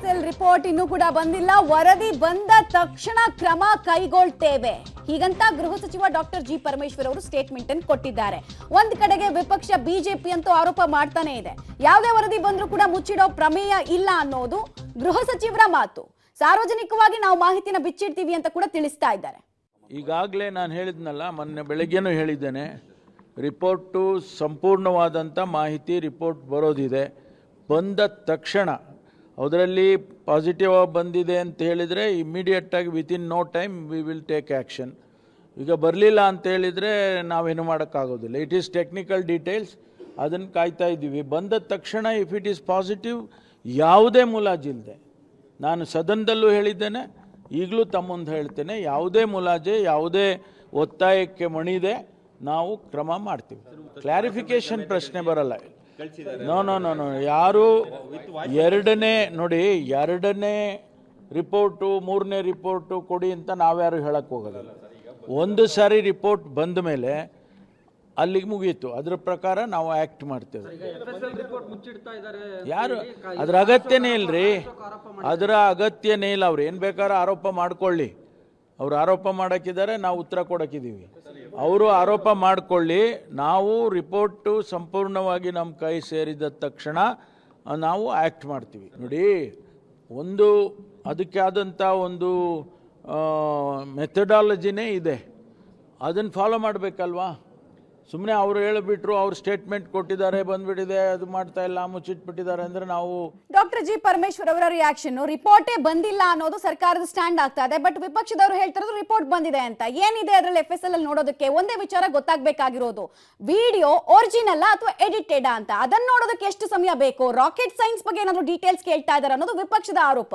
FSL report ಇನ್ನೂ ಕೂಡ ಬಂದಿಲ್ಲ. ವರದಿ ಬಂದ ತಕ್ಷಣ ಕ್ರಮ ಕೈಗೊಳ್ತೇವೆ ಹೀಗಂತ ಗೃಹ ಸಚಿವ ಡಾಕ್ಟರ್ ಜಿ ಪರಮೇಶ್ವರ್ ಅವರು ಸ್ಟೇಟ್ಮೆಂಟ್ ಅನ್ನು ಕೊಟ್ಟಿದ್ದಾರೆ. ಒಂದ್ ಕಡೆಗೆ ವಿಪಕ್ಷ ಬಿಜೆಪಿ ಅಂತೂ ಆರೋಪ ಮಾಡ್ತಾನೆ ಇದೆ. ಯಾವುದೇ ವರದಿ ಬಂದ್ರೂ ಕೂಡ ಮುಚ್ಚಿಡೋ ಪ್ರಮೇಯ ಇಲ್ಲ ಅನ್ನೋದು ಗೃಹ ಸಚಿವರ ಮಾತು. ಸಾರ್ವಜನಿಕವಾಗಿ ನಾವು ಮಾಹಿತಿನ ಬಿಚ್ಚಿಡ್ತೀವಿ ಅಂತ ಕೂಡ ತಿಳಿಸ್ತಾ ಇದ್ದಾರೆ. ಈಗಾಗಲೇ ನಾನು ಹೇಳಿದ್ನಲ್ಲ, ಮೊನ್ನೆ ಬೆಳಗ್ಗೆನೂ ಹೇಳಿದ್ದೇನೆ, ರಿಪೋರ್ಟು ಸಂಪೂರ್ಣವಾದಂಥ ಮಾಹಿತಿ ರಿಪೋರ್ಟ್ ಬರೋದಿದೆ. ಬಂದ ತಕ್ಷಣ ಅದರಲ್ಲಿ ಪಾಸಿಟಿವ್ ಬಂದಿದೆ ಅಂತ ಹೇಳಿದರೆ ಇಮ್ಮಿಡಿಯೇಟಾಗಿ within no time we will take action. ಈಗ ಬರಲಿಲ್ಲ ಅಂತ ಹೇಳಿದರೆ ನಾವೇನು ಮಾಡೋಕ್ಕಾಗೋದಿಲ್ಲ. ಇಟ್ ಈಸ್ ಟೆಕ್ನಿಕಲ್ ಡೀಟೇಲ್ಸ್, ಅದನ್ನು ಕಾಯ್ತಾ ಇದ್ದೀವಿ. ಬಂದ ತಕ್ಷಣ ಇಫ್ ಇಟ್ ಈಸ್ ಪಾಸಿಟಿವ್ ಯಾವುದೇ ಮುಲಾಜಿಲ್ಲದೆ, ನಾನು ಸದನದಲ್ಲೂ ಹೇಳಿದ್ದೇನೆ, ಈಗಲೂ ತಮ್ಮ ಮುಂದೆ ಹೇಳ್ತೇನೆ, ಯಾವುದೇ ಮುಲಾಜೆ ಯಾವುದೇ ಒತ್ತಾಯಕ್ಕೆ ಮಣಿದೆ ನಾವು ಕ್ರಮ ಮಾಡ್ತೀವಿ. ಕ್ಲಾರಿಫಿಕೇಶನ್ ಪ್ರಶ್ನೆ ಬರಲ್ಲ. ನೋ ನೋ ನೋ ನೋ ಯಾರು ಎರಡನೇ ರಿಪೋರ್ಟು ಮೂರನೇ ರಿಪೋರ್ಟು ಕೊಡಿ ಅಂತ ನಾವ್ಯಾರು ಹೇಳಕ್ಕೆ ಹೋಗೋದಿಲ್ಲ. ಒಂದು ಸಾರಿ ರಿಪೋರ್ಟ್ ಬಂದ ಮೇಲೆ ಅಲ್ಲಿಗೆ ಮುಗೀತು, ಅದ್ರ ಪ್ರಕಾರ ನಾವು ಆ್ಯಕ್ಟ್ ಮಾಡ್ತೇವೆ. ಯಾರು ಅದ್ರ ಅಗತ್ಯನೇ ಇಲ್ಲರಿ, ಅದರ ಅಗತ್ಯನೇ ಇಲ್ಲ. ಅವ್ರು ಏನು ಬೇಕಾದ್ರೂ ಆರೋಪ ಮಾಡ್ಕೊಳ್ಳಿ, ಅವ್ರು ಆರೋಪ ಮಾಡೋಕ್ಕಿದ್ದಾರೆ, ನಾವು ಉತ್ತರ ಕೊಡೋಕ್ಕಿದ್ದೀವಿ. ಅವರು ಆರೋಪ ಮಾಡಿಕೊಳ್ಳಿ, ನಾವು ರಿಪೋರ್ಟು ಸಂಪೂರ್ಣವಾಗಿ ನಮ್ಮ ಕೈ ಸೇರಿದ ತಕ್ಷಣ ನಾವು ಆ್ಯಕ್ಟ್ ಮಾಡ್ತೀವಿ. ನೋಡಿ, ಒಂದು ಅದಕ್ಕೆ ಆದಂಥ ಒಂದು ಮೆಥಡಾಲಜಿನೇ ಇದೆ, ಅದನ್ನು ಫಾಲೋ ಮಾಡಬೇಕಲ್ವಾ. ಸುಮ್ಮನೆ ಅವರು ಹೇಳಿಬಿಟ್ರು, ಅವ್ರು ಸ್ಟೇಟ್ಮೆಂಟ್ ಕೊಟ್ಟಿದ್ದಾರೆ, ಬಂದ್ಬಿಟ್ಟಿದೆ, ಅದು ಮಾಡ್ತಾ ಇಲ್ಲ, ಮುಚ್ಚಿಟ್ಬಿಟ್ಟಿದ್ದಾರೆ ಅಂದರೆ ನಾವು. ಡಾಕ್ಟರ್ ಜಿ ಪರಮೇಶ್ವರ್ ಅವರ ರಿಯಾಕ್ಷನ್, ರಿಪೋರ್ಟೇ ಬಂದಿಲ್ಲ ಅನ್ನೋದು ಸರ್ಕಾರದ ಸ್ಟ್ಯಾಂಡ್ ಆಗ್ತಾ ಇದೆ. ಬಟ್ ವಿಪಕ್ಷದವರು ಹೇಳ್ತಿರೋದು ರಿಪೋರ್ಟ್ ಬಂದಿದೆ ಅಂತ. ಏನಿದೆ ಅದರಲ್ಲಿ FSL ಅಲ್ಲಿ ನೋಡೋದಕ್ಕೆ ಒಂದೇ ವಿಚಾರ ಗೊತ್ತಾಗಬೇಕಾಗಿರೋದು, ವಿಡಿಯೋ ಒರಿಜಿನಲ್ ಅಥವಾ ಎಡಿಟೆಡ್ ಅಂತ. ಅದನ್ನ ನೋಡೋದಕ್ಕೆ ಎಷ್ಟು ಸಮಯ ಬೇಕು? ರಾಕೆಟ್ ಸೈನ್ಸ್ ಬಗ್ಗೆ ಏನಾದರೂ ಡೀಟೇಲ್ಸ್ ಕೇಳ್ತಾ ಇದ್ದಾರೆ ಅನ್ನೋದು ವಿಪಕ್ಷದ ಆರೋಪ.